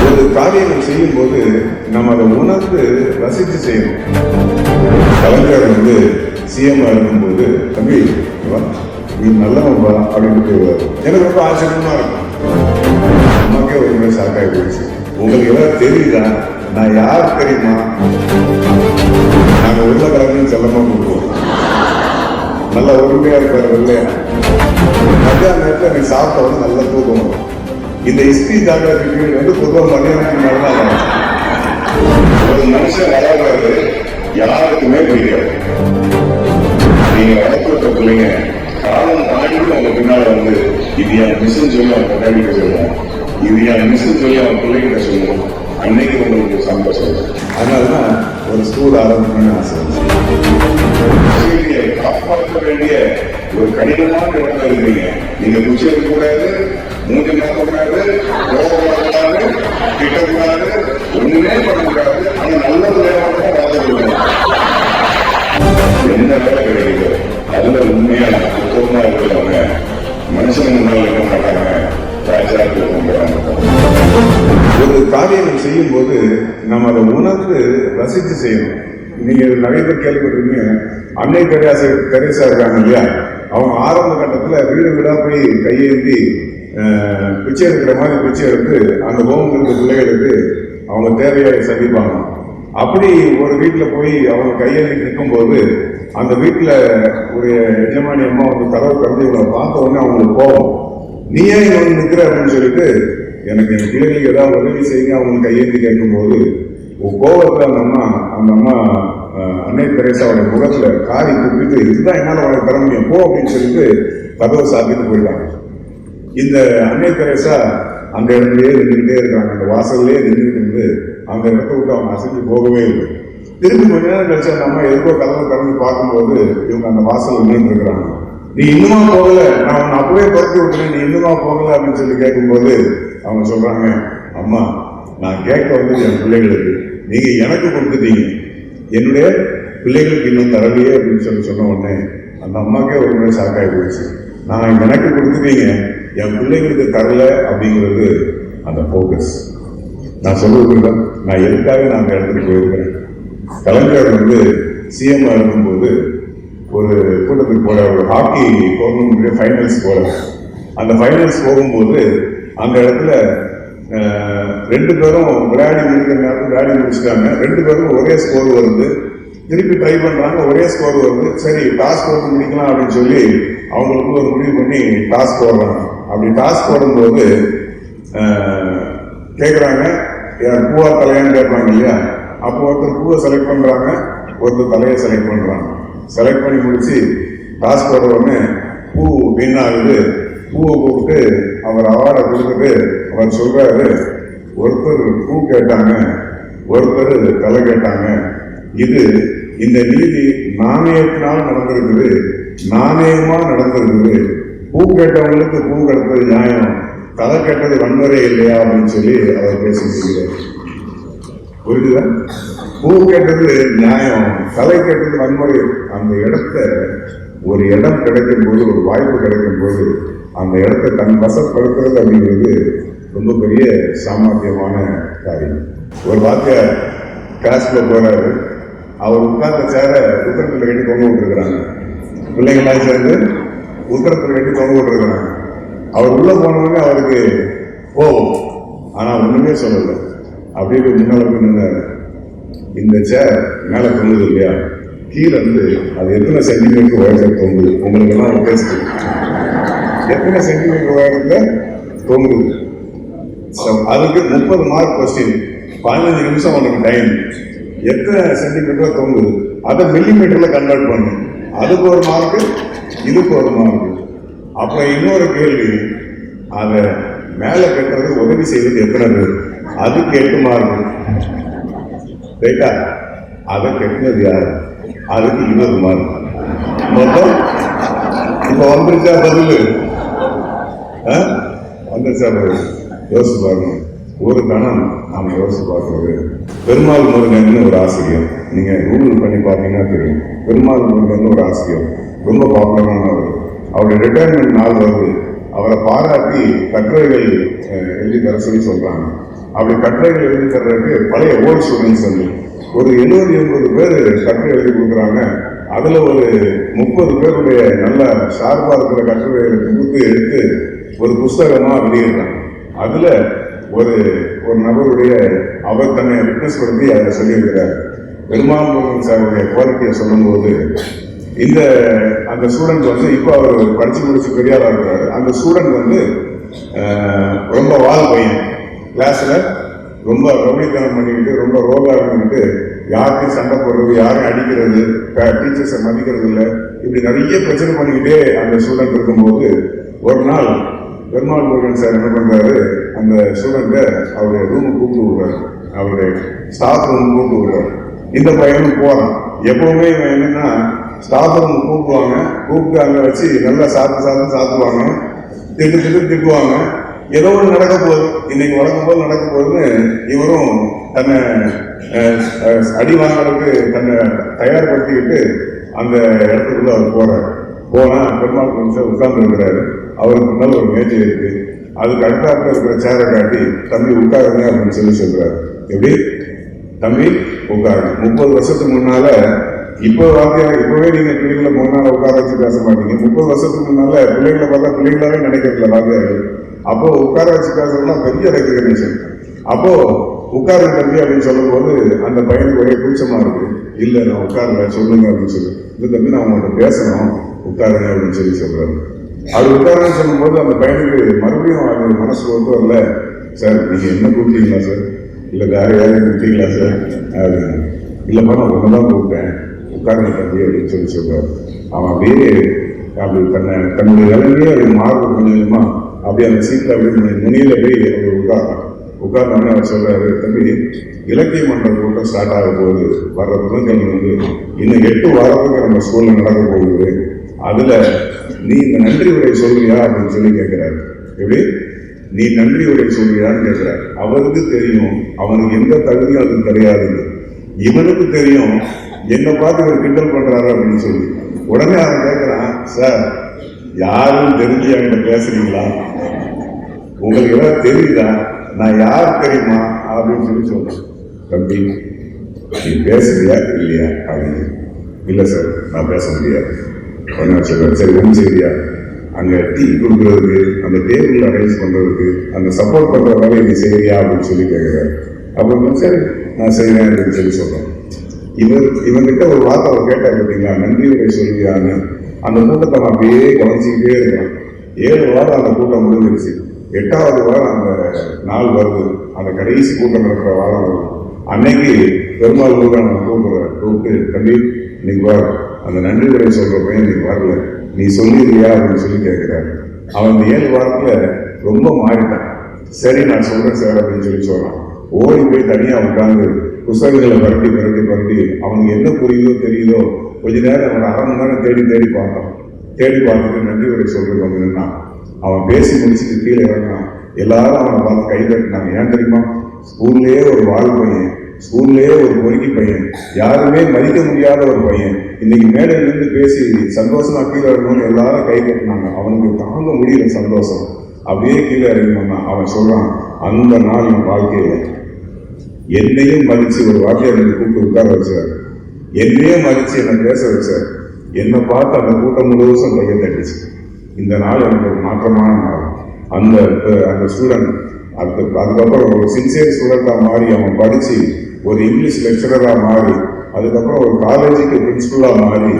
ஒரு காரியங்கள் செய்யும் போது நம்ம அதை உணர்ந்து ரசித்து செய்யணும். கலைஞர் சிஎம்ஆ இருக்கும்போது தம்பி நீ நல்லவன்பா அப்படின்னு போயிடுவார். எனக்கு ரொம்ப ஆச்சரியமா இருக்கும். நமக்கே ஒரு முறை ஷாக்காகி போயிடுச்சு. உங்களுக்கு எல்லாம் தெரியுதா, நான் யார் தெரியுமா? நாங்கள் உருளைக்கிழங்குன்னு செல்லமா கொடுப்போம். நல்லா உரிமையா இருப்பாரு இல்லையா? மத்தியான நேரத்தில் நீ சாப்பிட்டவங்க நல்லா தூக்கம். இந்த ஹிஸ்டரி ஜாகிரபி பொதுவாக மதியானத்துக்கு தான் ஒரு மனுஷன் வளர்றது யாருக்குமே பிடிக்காது. நீங்க வளர்த்து பிள்ளைங்க காலம் தாண்டி அவங்க பின்னால இது என் மிஷன் சொல்லி அவங்க கொண்டாடிட்டு சொல்லுவோம், இது என் மிஷன் சொல்லி அவங்க பிள்ளைகிட்ட சொல்லுவோம். அன்னைக்கு உங்களுக்கு சந்தோஷம். அதனாலதான் ஒரு ஸ்கூல் ஆரம்பிக்கணும்னு ஆசை. காப்பாற்ற வேண்டிய ஒரு கடினமான இடத்துல இருக்கீங்க. நீங்க குச்சி இருக்கக்கூடாது, மூஞ்சி மாற்றக்கூடாது, கோபப்படக்கூடாது, திட்டக்கூடாது, ஒண்ணுமே பண்ணக்கூடாது. ஆனா நல்லது வேலையாக வாழ்ந்துருக்கணும். எந்த வேலை கிடைக்குதோ அதுல உண்மையா சுத்தமா இருக்கிறவங்க மனுஷன் முன்னால் இருக்க மாட்டாங்க, ராஜாக்கு ஒரு காரியங்கள் செய்யும் போது நம்ம அதை உணர்ந்து ரசித்து செய்யணும். நீங்க நிறைய பேர் கேள்விப்பட்டிருக்கீங்க, அன்னை தெரேசா இருக்காங்க இல்லையா? அவங்க ஆரம்ப கட்டத்துல வீடு வீடா போய் கையேந்தி பிச்சை எடுக்கிற மாதிரி பிச்சை எடுத்து அந்த ஹோம் இருந்த பிள்ளைகளுக்கு அவங்க தேவையை சந்திப்பாங்க. அப்படி ஒரு வீட்டில் போய் அவங்க கையேந்தி நிற்கும் போது அந்த வீட்டில் ஒரு எஜமானி அம்மா கதவை திறந்து இவங்களை பார்த்த உடனே அவங்களுக்கு கோபம், நீ ஏன் இவங்க நிற்கிற அப்படின்னு சொல்லிட்டு எனக்கு என் பிள்ளைகளுக்கு ஏதாவது உதவி செய்ய அவங்க கையேந்தி கேட்கும்போது கோபத்தில் அந்த அம்மா அன்னை தெரேசாவோட முகத்துல காரி குப்பிட்டு இதுதான் என்னால் அவனை தர முடியும் போ அப்படின்னு சொல்லிட்டு கதவை சாத்திட்டு போயிட்டாங்க. இந்த அன்னை தெரேசா அந்த இடத்துலயே நின்றுகிட்டே இருக்காங்க. அந்த வாசல்லே நின்றுட்டு இருந்து அந்த இடத்த விட்டு அவங்க அசைஞ்சு போகவே இல்லை. திரும்பி கொஞ்ச நேரம் கழிச்சு அந்த அம்மா எதுக்கோ கதவை திறந்து பார்க்கும்போது இவங்க அந்த வாசல் நின்று இருக்கிறாங்க. நீ இன்னுமா போகல, நான் உன்னை அப்படியே துரத்தி விட்டுறேன், நீ இன்னுமா போகல அப்படின்னு சொல்லி கேட்கும்போது அவங்க சொல்றாங்க, அம்மா நான் கேட்க என் பிள்ளைகளுக்கு நீங்க எனக்கு கொடுத்துட்டீங்க, என்னுடைய பிள்ளைகளுக்கு இன்னும் தரலையே அப்படின்னு சொன்ன உடனே அந்த அம்மாக்கே ஒரு முறை ஷாக்காகி போயிடுச்சு. நான் எனக்கு கொடுத்துட்டீங்க, என் பிள்ளைகளுக்கு தரல அப்படிங்கிறது அந்த ஃபோக்கஸ். நான் சொல்லுவது நான் எதுக்காக நான் அந்த இடத்துக்கு போயிருக்கிறேன். கலைஞர் சிஎம்ஆ இருக்கும்போது ஒரு கூட்டத்துக்கு போற, ஒரு ஹாக்கி டோர்னமெண்ட் ஃபைனல்ஸ் போற. அந்த ஃபைனல்ஸ் போகும்போது அந்த இடத்துல ரெண்டு பேரும் விளையாடி முடிச்சுட்டாங்க. ரெண்டு பேரும் ஒரே ஸ்கோர் வருது. திருப்பி ட்ரை பண்றாங்க, ஒரே ஸ்கோர் வருது. சரி டாஸ் போட்டு முடிக்கலாம் அப்படின்னு சொல்லி அவங்களுக்கு ஒரு முடிவு பண்ணி டாஸ் போடுறாங்க. அப்படி டாஸ் போடும்போது கேட்குறாங்க, பூவா தலையான்னு கேட்பாங்க இல்லையா? அப்போ ஒருத்தர் பூவை செலக்ட் பண்றாங்க, ஒருத்தர் தலையை செலக்ட் பண்றாங்க. செலக்ட் பண்ணி முடிச்சு டாஸ் போடுற உடனே பூ வின் ஆகுது. பூவை கூப்பிட்டு அவர் அவார்டை கொடுத்துட்டு அவர் சொல்றாரு, ஒருத்தர் பூ கேட்டாங்க, ஒருத்தர் தலை கேட்டாங்க. இந்த நீதி நாணயத்தினால் நடந்திருக்குது, நாணயமா நடந்திருக்குது. பூ கேட்டவங்களுக்கு பூ கிடைத்தது நியாயம், தலை கேட்டது வன்முறை இல்லையா அப்படின்னு சொல்லி அவர் பேசியிருக்கிறார். புரியுதா? பூ கேட்டது நியாயம், தலை கேட்டது வன்முறை. அந்த இடத்த ஒரு இடம் கிடைக்கும் போது, ஒரு வாய்ப்பு கிடைக்கும் போது அந்த இடத்தை தன் வசப்படுத்துறது அப்படிங்கிறது ரொம்ப பெரிய சாமர்த்தியமான காரியம். ஒரு வாத்தியார் கிளாஸ்ல போறாரு, அவர் உட்கார்ந்த சேர உத்தரத்தில் கட்டி தொங்க விட்டுருக்கிறாங்க. பிள்ளைங்களாம் சேர்ந்து உத்தரத்தில் கட்டி தொங்க விட்டுருக்கிறாங்க. அவர் உள்ள போனவங்க அவருக்கு போகும், ஆனா ஒண்ணுமே சொல்லலை. அப்படியே முன்னால நின்றாரு. இந்த சேர் மேல தொங்குது இல்லையா, கீழே அது எத்தனை சென்டிமீட்டர் உயரத்துல தொங்குது? உங்களுக்கு எல்லாம் டெஸ்ட், எத்தனை சென்டிமீட்டர் உயரத்துல தொங்குது? அதுக்கு 30 மார்க் கொஸ்டின், 15 நிமிஷம் உனக்கு டைம். எத்தனை சென்டிமீட்டர் தொங்குது அதை மில்லிமீட்டர்ல கன்வெர்ட் பண்ணு. அதுக்கு ஒரு மார்க்கு, இதுக்கு ஒரு மார்க்கு. அப்புறம் இன்னொரு கேள்வி, அதை மேல கட்டுறது உதவி செய்வது எத்தனை பேர்? அதுக்கு 8 மார்க்கு. ரைட்டா? அதை கட்டினது யாரு? அதுக்கு 20 மார்க். மொத்தம் இப்ப வந்துருச்சா பதில்? வந்துருச்சா பதில்? யோசிச்சு பாருங்க. ஒரு கணம் நாம யோசிச்சு பார்க்கறது. பெருமாள் முருகன் ஒரு ஆசிரியர், நீங்க கூகுள் பண்ணி பார்த்தீங்கன்னா தெரியும். பெருமாள் முருகன் ஒரு ஆசிரியர், ரொம்ப பாப்புலரானவர். அவருடைய ரிட்டையர்மெண்ட் நாள் வருது. அவரை பாராட்டி கட்டுரைகள் எழுதி தர சொல்லி சொல்றாங்க. அப்படி கட்டுரைகள் எழுதி தர்றதுக்கு பழைய ஓல்ட் ஸ்டூடெண்ட்ஸ் வந்து ஒரு 70-80 பேர் கட்டுரை எழுதி கொடுக்குறாங்க. அதுல ஒரு 30 பேருடைய நல்ல ஷார்ப்பா இருக்கிற கட்டுரைகளை தொகுத்து எடுத்து ஒரு புஸ்தகமா வெளியிடுறாங்க. அதுல ஒரு நபருடைய அவர் தன்னை விட்னஸ் படுத்தி அதை சொல்லியிருக்கிறார். பெருமாள் முருகன் சாருடைய குவாலிட்டியை சொல்லும்போது அந்த ஸ்டூடெண்ட் வந்து இப்போ அவர் படிச்சு முடிச்சு பெரியாரா இருக்கிறாரு. அந்த ஸ்டூடெண்ட் வந்து ரொம்ப வால் பையன், கிளாஸ்ல ரொம்ப ரவுடித்தனம் பண்ணிக்கிட்டு ரொம்ப ரோகா இருந்துக்கிட்டு யாருக்கும் சண்டை போடுறது, யாரும் அடிக்கிறது, டீச்சர்ஸை மதிக்கிறது இல்லை, இப்படி நிறைய பிரச்சனை பண்ணிக்கிட்டே அந்த ஸ்டூடெண்ட் இருக்கும்போது ஒரு நாள் பெருமாள் முருகன் சார் என்ன பண்றாரு, அந்த ஸ்டூடெண்ட்டை அவருடைய ரூமுக்கு கூப்பிட்டு விடுறாரு, அவருடைய ஸ்டாஃப் ரூம் கூப்பிட்டு விடுறாரு. இந்த பையனும் போறான். எப்பவுமே என்னன்னா ஸ்டாஃப் ரூம் கூப்பிட்டு அங்க வச்சு நல்லா சாப்பிடுவாங்க, திட்டுவாங்க. ஏதோ ஒன்று நடக்க போகுது, இன்னைக்கு வழக்கம் போது நடக்க போகுதுன்னு இவரும் தன்னை அடி வாங்குறதுக்கு தன்னை தயார்படுத்திக்கிட்டு அந்த இடத்துக்குள்ள அவர் போனா பெருமாள் கொஞ்சம் உட்கார்ந்து இருக்கிறாரு. அவருக்கு முன்னால் ஒரு மேஜை இருக்கு, அதுக்கு அடுத்தாப்புல இருக்கிற சேரை காட்டி தம்பி உட்காருங்க அப்படின்னு சொல்றாரு. எப்படி தம்பி உட்காருங்க. 30 வருஷத்துக்கு முன்னால இப்பவே நீங்க பிள்ளைங்களை முன்னால உட்கார வச்சு பேச மாட்டீங்க. 30 வருஷத்துக்கு முன்னால பிள்ளைங்களை பார்த்தா பிள்ளைங்களாவே நினைக்கிறதுல வாத்தியார்கள். அப்போ உட்கார வச்சு பேசுறதுலாம் பெரிய ரெக்கக்னேஷன். அப்போ உட்காரு தம்பி அப்படின்னு சொல்லும் போது அந்த பையனுக்கு ஒரே கூச்சமா இருக்கு. இல்ல நான் உட்காருல சொல்லுங்க அப்படின்னு சொல்லி, இந்த தம்பி நான் உங்கள்கிட்ட பேசணும் உட்காருங்க அப்படின்னு சொல்றாரு. அது உட்காருன்னு சொல்லும் போது அந்த பையனுக்கு மறுபடியும் அது மனசு வந்து வரல. சார் நீங்க என்ன கூப்பிட்டீங்களா சார், இல்ல வேற யாரையும் கூப்பிட்டீங்களா சார் அப்படின்னு. இல்லப்பா நான் ஒண்ணுதான் கூப்பிட்டேன், உட்காருங்க தம்பி அப்படின்னு சொல்றாரு. அவன் அப்படியே அப்படி தன்னுடைய நிலைமையே அப்படி மாறுது கொஞ்சமா. அப்படியே அந்த சீட்ல அப்படி நுனியில போய் அவர் உட்கார்ந்து அவர் சொல்றாரு, தம்பி இலக்கிய மன்ற கூட்டம் ஸ்டார்ட் ஆக போகுது, வர்ற புதன்கிழமை வந்து இன்னும் 8 வாரத்துக்கு நம்ம ஸ்கூல்ல நடக்க போகுது, அதுல நீ இந்த நன்றி உரை சொல்றியா அப்படின்னு சொல்லி கேட்கிறாரு. எப்படி நீ நன்றி உரை சொல்றியான்னு கேட்கிறாரு. அவருக்கு தெரியும் அவனுக்கு எந்த தகுதியும் அது கிடையாது, இவனுக்கு தெரியும் என்ன பார்த்து இவர் கிண்டல் பண்றாரு அப்படின்னு சொல்லி. உடனே அவன் கேட்கிறான், சார் யாரும் தெரிஞ்சு அவன்கிட்ட பேசுறீங்களா, உங்களுக்கு ஏதாவது தெரியுதா, நான் யார் தெரியுமா அப்படின்னு சொல்றேன். தம்பி நீ பேசுறியா இல்லையா அப்படின்னு. இல்லை சார் நான் பேச முடியாது. சொல்றேன், சரி ஒன்று செய்தியா, அங்க டீ கொடுக்கறதுக்கு அந்த டேபிள் அரேஞ்ச் பண்றதுக்கு அந்த சப்போர்ட் பண்ற வேலையை நீ செய்யறியா அப்படின்னு சொல்லி கேட்கிறாரு. அப்புறம் சரி நான் செய்யறேன் அப்படின்னு சொல்றேன். இவங்கிட்ட ஒரு வார்த்தை அவர் கேட்டார் பார்த்தீங்களா, நன்றி உரை சொல்லியான்னு. அந்த கூட்டத்தை அவன் அப்படியே கவனிச்சுக்கிட்டே இருக்கிறான். 7 வாரம் அந்த கூட்டம் முடிஞ்சிருச்சு. 8வது வாரம் அந்த நாள் வருது, அந்த கடைசி கூட்டம் நடக்கிற வாரம் வருது. அன்னைக்கு பெருமாள் முருகன் கூப்பிட்டு தம்பி இன்னைக்கு வர அந்த நன்றி உரை சொல்ற பையன் இன்னைக்கு வரல, நீ சொல்லிடுறியா அப்படின்னு சொல்லி கேட்கிறாரு. அவன் 7 வாரத்துல ரொம்ப மாறிட்டான். சரி நான் சொல்றேன் சார் அப்படின்னு சொல்றான். ஓடி போய் தனியா உட்காந்து புத்தகங்களை பரட்டி அவனுக்கு என்ன புரியுதோ தெரியுதோ கொஞ்ச நேரம் அவன் 1/2 மணி நேரம் தேடி பார்த்துட்டு நன்றி உரை சொல்றது வந்து நின்னான். அவன் பேசி முடிச்சுட்டு கீழே இறங்கினான். எல்லாரும் அவனை பார்த்து கை தட்டினாங்க. ஏன் தெரியுமா, ஸ்கூல்லேயே ஒரு வாழ் பையன், ஸ்கூல்லேயே ஒரு பொறுக்கி பையன், யாருமே மதிக்க முடியாத ஒரு பையன் இன்னைக்கு மேடையிலிருந்து பேசி சந்தோஷமா கீழே இறங்கணும்னு எல்லாரும் கை தட்டினாங்க. அவனுக்கு தாங்க முடியல சந்தோஷம். அப்படியே கீழே இறங்கினான். அவன் சொல்றான், அந்த நாள் என் வாழ்க்கையில என்னையும் மதிச்சு ஒரு வாக்கியம் எனக்கு கூப்பிட்டு உட்கார வச்சார், என்னையும் மதிச்சு என்னை பேச வச்சார். என்னை பார்த்து அந்த கூட்டம் முழுவதும் கையை தட்டிச்சு. இந்த நாள் எனக்கு ஒரு மாற்றமான நாள். அந்த ஸ்டூடெண்ட் அதுக்கப்புறம் ஒரு சின்சியர் ஸ்டூடெண்டா மாறி அவன் படிச்சு ஒரு இங்கிலீஷ் லெக்சரரா மாறி அதுக்கப்புறம் ஒரு காலேஜுக்கு பிரின்சிபலா மாறி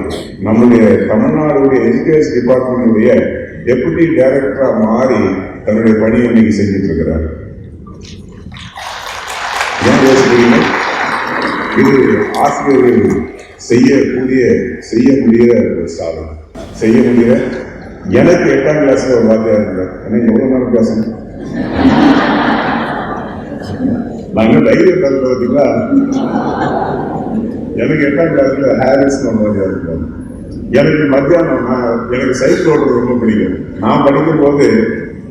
நம்முடைய தமிழ்நாடுடைய எஜுகேஷன் டிபார்ட்மெண்ட்டுடைய டெபுட்டி டைரக்டரா மாறி தன்னுடைய பணியை இன்னைக்கு செஞ்சுட்டு இருக்கிறார். ஏன் யோசிக்கிறீங்க? இது ஆசிரியர்கள் செய்ய முடிய சாதனை, செய்ய முடிய. எனக்கு 8ஆம் கிளாஸ்ல ஒரு வார்த்தையா இருந்தார். ஏன்னா எவ்வளவு நேரம் பேசணும், நாங்க தைரியம் தரல பார்த்தீங்களா. எனக்கு 8ஆம் கிளாஸ்ல ஹாரிஸ் வார்த்தையா இருந்தார். எனக்கு மத்தியானம் எனக்கு சைக்கிள் ஓட்டுறது ரொம்ப பிடிக்கும். நான் படிக்கும் போது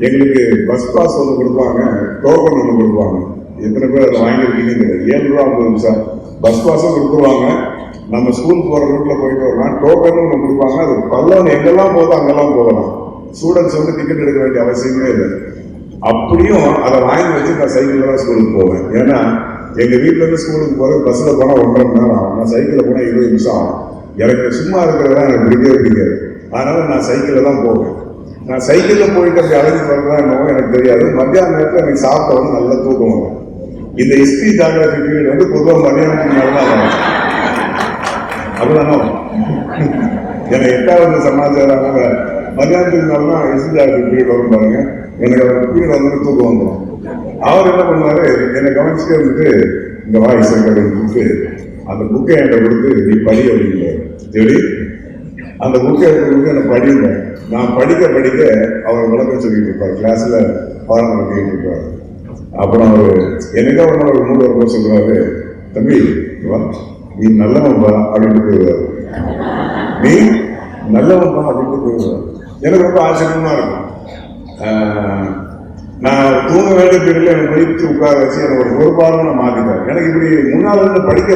எங்களுக்கு பஸ் பாஸ் ஒன்று கொடுப்பாங்க, டோக்கன் ஒன்று கொடுப்பாங்க. எத்தனை பேர் அதை வாங்கியிருக்கீங்க? 7 ரூபா 50 பைசா பஸ் பாஸும் கொடுத்துருவாங்க. நம்ம ஸ்கூல் போற ரூட்ல போயிட்டு வரலாம். டோக்கன் ஒன்று கொடுப்பாங்க. அது பல்லவன் எங்கெல்லாம் போதும் அங்கெல்லாம் போகலாம். ஸ்டூடெண்ட்ஸ் வந்து டிக்கெட் எடுக்க வேண்டிய அவசியமே இல்லை. அப்படியும் அதை வாங்கி வச்சு நான் சைக்கிளில் தான் ஸ்கூலுக்கு போவேன். ஏன்னா எங்கள் வீட்டிலேருந்து ஸ்கூலுக்கு போகிறது பஸ்ஸில் போனால் 1.5 மணி நேரம் ஆகும். நான் சைக்கிளில் போனால் 20 நிமிஷம் ஆகும். எனக்கு சும்மா இருக்கிறதா எனக்கு பிடிக்கவே பிடிக்காது. அதனால் நான் சைக்கிளில் தான் போவேன். நான் சைக்கிளில் போயிட்டு அப்படி அழைச்சி வரதான் என்னவோ எனக்கு தெரியாது. மத்தியான நேரத்தில் எனக்கு சாப்பிட்டவங்க நல்லா தூக்கம் வரும். இந்த ஹிஸ்ட்ரி ஜாகிரபி பீரியட் வந்து பொதுவாக மதியானத்துக்கு மேலே தான் வரும். அதுதானோ எனக்கு 8வது சமாச்சாரம் மதியானத்துக்கு மேலே தான் ஹிஸ்ட்ரி ஜாகிரபி பீரியட் வரும் பாருங்க. எனக்கு அவர் பீரியட் வந்து தூக்கம் வந்துடும். அவர் என்ன பண்ணுவாரு, என்னை கவனிச்சுட்டே இருந்துட்டு இந்த வாய்ஸ் கொடுத்து அந்த புக்கை என்கிட்ட கொடுத்து நீ படி அப்படிங்கிறார். சரி, அந்த புக்கை எடுத்து என்னை படிங்க. நான் படிக்க அவர் விளக்கம் சொல்லிட்டு இருப்பார். கிளாஸ்ல பாடம் நடத்திட்டு இருப்பார். அப்புறம் அவர் எனக்கா ஒரு 3 வருஷம் சொல்லுவாரு, தம்பி நீ நல்லவன்பா அப்படின்னு போயிடுவார். நீ நல்லவன்பா அப்படின்னு போயிடுவார். எனக்கு ரொம்ப ஆச்சரியமா இருக்கும். நான் தூங்க வேண்டிய பீரியட்ல எனக்கு படித்து உட்கார வச்சு எனக்கு ஒரு பொறுப்பாக நான் மாற்றிட்டேன். எனக்கு இப்படி முன்னால் இருந்து படிக்க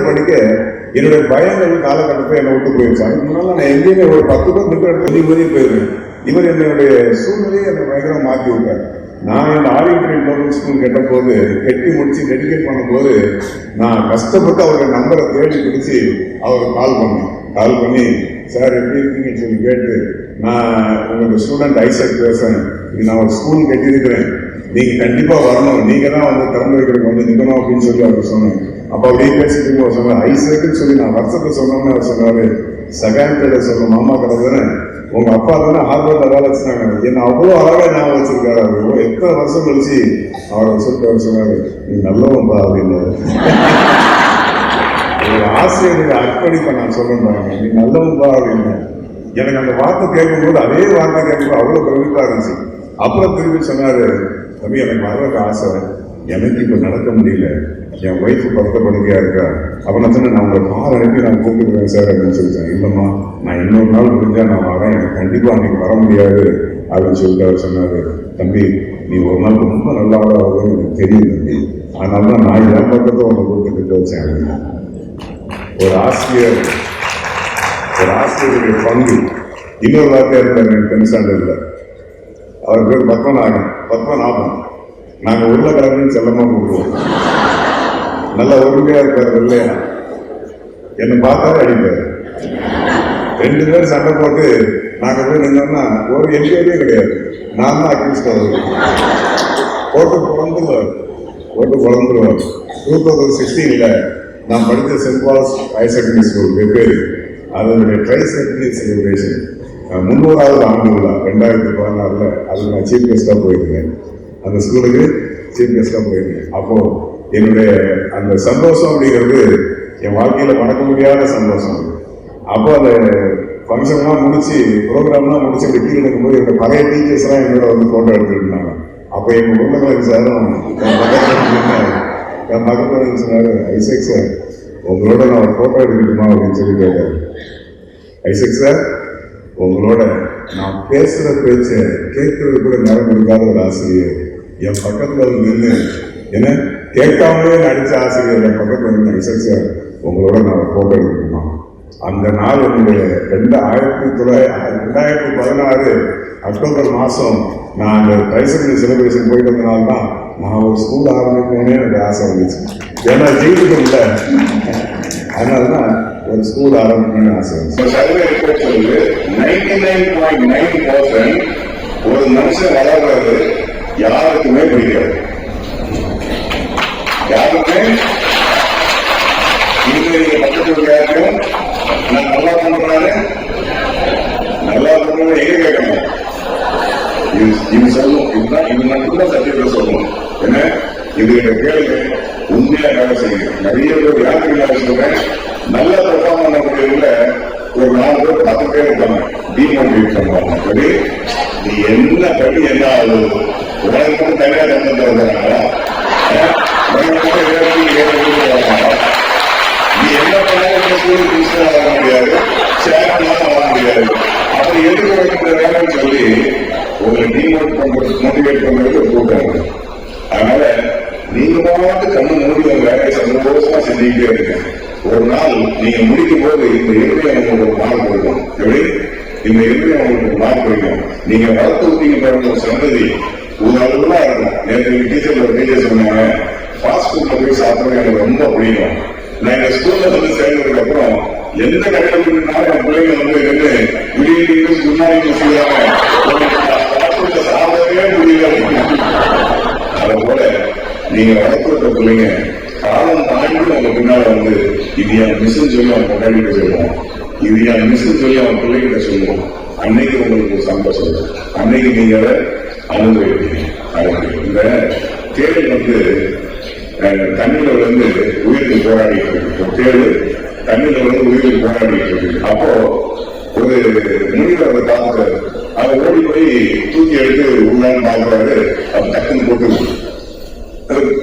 என்னுடைய பயங்கள் காலகட்டத்தை என்னை விட்டு போயிடுச்சு. அதுக்கு முன்னால் நான் எங்கேயுமே ஒரு 10 பேர் நிற்கிற இடத்துல போயிருவேன். இவர் என்னுடைய சூழ்நிலையை என்னை பயங்கரம் மாற்றி விட்டார். நான் இந்த ஆரியன் பப்ளிக் ஸ்கூல் கெட்ட போது கெட்டி முடிச்சு டெடிகேட் பண்ணும்போது நான் கஷ்டப்பட்டு அவருடைய நம்பரை தேடி பிடிச்சி அவருக்கு கால் பண்ணி சார் எப்படி இருக்கீங்கன்னு சொல்லி கேட்டு, நான் உங்களோட ஸ்டூடெண்ட் ஐசக் பேசுறேன், நான் ஒரு ஸ்கூல் கட்டியிருக்கிறேன், நீங்க கண்டிப்பா வரணும், நீங்க தான் வந்து திறந்து வைக்கிறதுக்கு வந்து நிற்கணும் அப்படின்னு சொல்லி அவருக்கு சொன்னேன். அப்ப அப்படியே பேசிட்டு அவர் சொன்னார் ஐசக்குன்னு சொல்லி நான் வருஷத்தை சொன்னோம்னு அவர் சொன்னாரு, செகண்ட் கடை சொல்ல மாமா கடை தானே, உங்க அப்பா தானே ஹார்வர்ட்ல வேலை வச்சுனாங்க, என்ன அவ்வளோ அழகா ஞாபகம் வச்சிருக்காரு. அவர் எத்தனை வருஷம் கழிச்சு அவரை சொல்லிட்டு அவர் சொன்னாரு, நீ நல்லவன்பா அப்படின்னு. ஒரு ஆசிரியருக்கு அர்ப்பணிப்ப நான் சொல்றேன், நீ நல்லவன்பா அப்படின்னு. எனக்கு அந்த வார்த்தை கேட்கும்போது அதே வார்த்தை கேட்கும்போது அவ்வளவு பிரமிப்பா இருந்துச்சு. அப்புறம் திரும்பி சொன்னாரு, தம்பி எனக்கு வர்றதுக்கு ஆசை, எனக்கு இப்ப நடக்க முடியல, என் ஒய்ஃபு படுக்கையா இருக்கா. அப்ப நான் சொன்னேன், நான் உங்களை கார் அனுப்பி நான் கூப்பிட்டுருவேன் சார் அப்படின்னு சொல்லிட்டேன். இல்லம்மா நான் இன்னொரு நாள் முடிஞ்சா நான் வரேன், எனக்கு கண்டிப்பா அன்னைக்கு வர முடியாது அப்படின்னு சொல்லிட்டு அவர் சொன்னாரு, தம்பி நீ ஒரு நாள் ரொம்ப நல்லா வரும்னு எனக்கு தெரியும் தம்பி, அதனாலதான் நான் என் பக்கத்தை உன்னை கூப்பிட்டு வச்சேன் அப்படின்னு. ஒரு ஆசிரியருடைய பங்கு. இன்னொரு வார்த்தையா இருக்காரு எனக்கு 10th ஸ்டாண்டர்ட்ல, அவர் பேர் பத்மநாபன். நாங்க உருளைக்கிழங்குன்னு செல்லமா கூப்பிடுவோம். நல்லா உருளையா இருக்காரு இல்லையா, என்ன பார்த்தாரு அடிப்பாரு. 2 பேர் சண்டை போட்டு நாங்க போய் நின்னோம்னா ஒரு என்கொயரியே கிடையாது, நான் தான் அக்யூஸ்ட் ஆகுது. போட்டு குழந்துருவார். 2016ல நான் படித்த St Paul's higher secondary school வெவ்வேறு அதனுடைய ட்ரைசென்டரி செலிப்ரேஷன் 300வது ஆண்டு விழா 2016ல அதில் நான் சீஃப் கெஸ்டாக போயிருக்கேன். அந்த ஸ்கூலுக்கு சீஃப் கெஸ்டாக போயிருக்கேன். அப்போ என்னுடைய அந்த சந்தோஷம் அப்படிங்கிறது என் வாழ்க்கையில மறக்க முடியாத சந்தோஷம். அப்போ அந்த ஃபங்க்ஷன்லாம் முடிச்சு ப்ரோக்ராம்லாம் முடிச்சு அப்படி கீழே இருக்கும்போது என்னோட பழைய டீச்சர்ஸ்லாம் என்னோட வந்து ஃபோட்டோ எடுத்துருந்தாங்க. அப்போ எங்கள் உருளைக்கிழங்கு சாரும் என் மகன் சொன்னாரு, ஐசக் சார் உங்களோட நான் ஒரு ஃபோட்டோ எடுக்கணுமா அப்படின்னு சொல்லி கேட்டாரு. ஐசக் சார் உங்களோட நான் பேசுற பேச்ச கேட்கறது கூட நேரம் இருக்காத ஒரு ஆசிரியர் என் பக்கத்துல வந்து நின்று என்ன கேட்காமலே நடிச்ச ஆசிரியர் என் பக்கத்துல வந்து, ஐசக் சார் உங்களோட நான் ஒரு ஃபோட்டோ எடுக்கணுமா. அந்த நாள் என்னுடைய 2016 அக்டோபர் மாதம் நான் அந்த ட்ரைசென்டரி செலிப்ரேஷன் போயிட்டு வந்தனால தான் நான் ஒரு ஸ்கூல் ஆரம்பிக்கணும்னே எனக்கு ஆசை வந்துச்சு. ஏன்னா ஜெயிலுக்கு இல்லை, அதனாலதான் ஒரு ஸ்கூல் ஆரம்பிக்கணும்னு ஆசை வந்துச்சு. 99.9% ஒரு மனுஷன் வளர்றது யாருக்குமே பிடிக்காது. யாருக்குமே நீங்க பக்கத்து யாருக்கும் நான் நல்லா பண்றாரு நல்லா பண்றது எங்க கேட்கணும், இது சொல்லணும், இதுதான் இது மட்டும்தான் சத்தியத்தை சொல்லணும். என்ன இது கேளுங்க, உண்மையா வேலை செய்யுங்க. நிறைய பேர் யாருக்கு வேலை சொல்றேன், நல்ல பெர்ஃபார்ம் பண்ணக்கூடியதுல ஒரு 4 பேர் 10 பேர் இருக்காங்க, டிமோட்டிவேட் பண்ணுவாங்க. சரி நீ என்ன பண்ணி என்ன ஆகுது, உனக்கு மட்டும் தனியா தந்து தருவாங்களா, நீ என்ன பண்ணாலும் வர முடியாது, சேனல்லாம் வர முடியாது. அப்படி எதுக்கு வைக்கிற வேலைன்னு சொல்லி உங்களை மோட்டிவேட் பண்றது கூட்டாங்க. அதனால நீங்க பார்த்து கண்ணு மூடி ஒரு வேலையை சந்தோஷமா செஞ்சுக்கிட்டே இருக்கு. ஒரு நாள் நீங்க முடிக்கும் போது இந்த இயற்கை உங்களுக்கு மார்க் கொடுக்கும். எப்படி இந்த இயற்கை உங்களுக்கு மார்க் கொடுக்கும். நீங்க வளர்த்து விட்டீங்க பாருங்க ஒரு சந்ததி, ஒரு அளவுலாம் இருக்கும். நேற்று டீச்சர் சொன்னாங்க, ஃபாஸ்ட் ஃபுட்ல போய் சாப்பிடுறது எனக்கு ரொம்ப பிடிக்கும். நான் எங்க ஸ்கூல்ல வந்து சேர்ந்ததுக்கு அப்புறம் எந்த கடையில் இருந்தாலும் என் பிள்ளைங்க வந்து இருந்து குடிநீர் முன்னாடி சாப்பிடவே முடியல. அதை போல நீங்க வளர்க்கிற பிள்ளைங்க காலம் தாண்டி அவங்க பின்னால வந்து இது என் மிஸ் சொல்லி அவன் கொண்டாடிட்டு சொல்லுவோம், இது என் மிஸ் சொல்லி அவன் பிள்ளைகிட்ட சொல்லுவோம். அன்னைக்கு உங்களுக்கு ஒரு சந்தோஷம், அன்னைக்கு நீங்க அதை அனுபவிப்பீங்க. இந்த தேர்தல் வந்து தண்ணியில வந்து உயிருக்கு போராடிட்டு இருக்கு. தேர்வு தண்ணியில வந்து உயிருக்கு போராடிட்டு இருக்கு. அப்போ ஒரு முனிவர் அதை பார்க்கிறாரு, அதை ஓடி போய் தூக்கி எடுத்து உள்ளான்னு பார்க்கிறாரு. அது டக்குன்னு போட்டு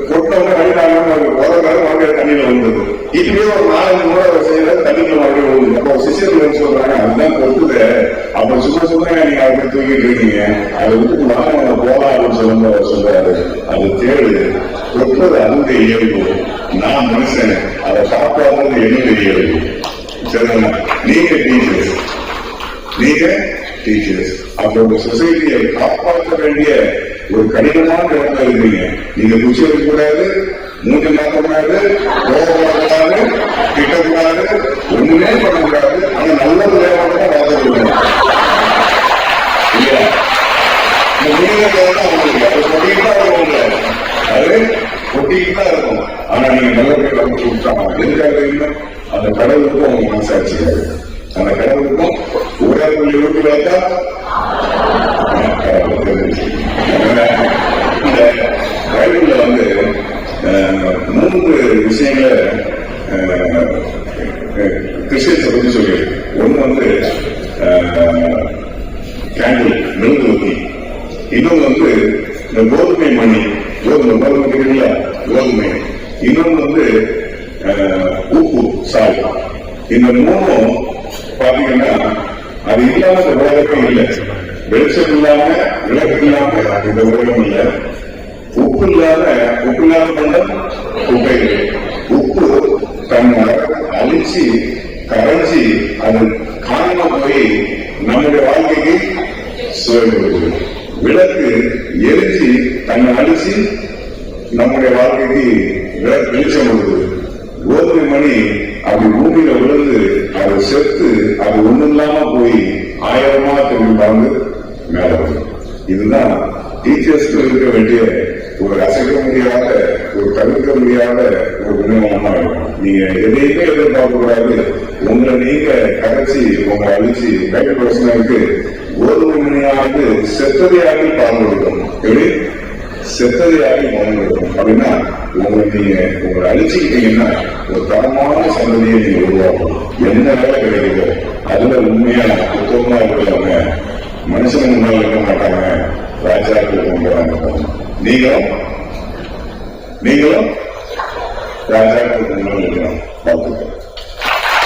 கொட்டவங்க வழிநாள் உதவுறாரு, மறுபடியும் தண்ணியில வந்தது. இப்படியே ஒரு 4 முறை அதை செய்யறது, தண்ணியில மறுபடியும் விழுந்து. அப்போ சிஷியர்கள் சொல்றாங்க, அதுதான் கொட்டுது. அப்ப சும்மா நீங்க அப்படி தூக்கிட்டு இருக்கீங்க, அதை விட்டு வாங்க போகலாம் அப்படின்னு சொல்றாரு. அது தேடு கொட்டுறது அதனுடைய இயல்பு, நான் மனுஷன், அதை காப்பாடுறது என்னுடைய இயல்பு. சரிங்களா? நீங்க டீச்சர்ஸ் அப்போ ஒரு சொசைட்டியை காப்பாற்ற வேண்டிய ஒரு கடினமான இடத்துல இருக்கீங்க. நீங்க குச்சி இருக்கக்கூடாது, மூஞ்சு மாற்றக்கூடாது, கோபப்படக்கூடாது, திட்டக்கூடாது, ஒண்ணுமே பண்ணக்கூடாது. ஆனா நல்லது வேலைதான் வாழக்கூடாது. இல்லையா? அது கொட்டிக்கிட்டு தான் இருக்கும். ஆனா நீங்க நல்ல பேர் வந்து கொடுத்தாங்க. எதுக்காக இல்லை? அந்த கடவுளுக்கும் அவங்க மனசாட்சியாது. அந்த கடவுளுக்கும் ஒரே புள்ளி விட்டு பார்த்தா இந்த பைபிள்ல வந்து 3 விஷயங்களை கிறிஸ்டியன்ஸை பத்தி சொல்லி, ஒண்ணு வந்து கேண்டில் மெழுகுவர்த்தி, இன்னொன்று வந்து இந்த கோதுமை மணி, கோதுமை கோதுமை, இன்னொன்று வந்து உப்பு சால். இந்த 3ம் பாத்தீங்கன்னா அது இல்லாம இந்த உலகமே இல்லை. வெளிச்சம் இல்லாம விளக்கு இல்லாம இந்த உலகம் இல்லை. உப்பு இல்லாத பண்டம் குப்பைகள். உப்பு தன்னை அழிச்சு கரைஞ்சி அது காணாம போய் நம்முடைய வாழ்க்கைக்கு சுவை கொடுக்குது. விளக்கு எரிஞ்சு தன்னை அழிச்சு நம்முடைய வாழ்க்கைக்கு வெளிச்சம் கொடுக்குது. கோதுமை மணி அப்படி பூமியில விழுந்து அதை செத்து அது ஒண்ணு இல்லாம போய் 1000 திரும்பி வாழ்ந்து மேல வரும். இதுதான் டீச்சர்ஸ்க்கு இருக்க வேண்டிய ஒரு அசைக்க முடியாத, ஒரு தவிர்க்க முடியாத ஒரு விநியோகமா இருக்கும். நீங்க எதையுமே எதிர்பார்க்க கூடாது. உங்களை நீங்க கரைச்சி உங்களை அழிச்சு பைபிள் வசனத்துக்கு கோதுமை மணியானது செத்ததையாகி பால்கொடுக்கும். எப்படி செத்ததையாகி பால்கொடுக்கும் அப்படின்னா உங்களை அழிச்சுக்கிட்டீங்கன்னா ஒரு தரமான சந்ததியை நீங்க உருவாக்கணும். என்ன வேலை கிடைக்குதோ அதுல உண்மையா புத்தகமா இருக்கிறவங்க மனுஷன் முன்னால் இருக்க மாட்டாங்க, ராஜாக்கள் கொண்டு வராங்க. நீங்களும் ராஜாக்கள் முன்னால் இருக்கணும். பார்த்துக்கணும்.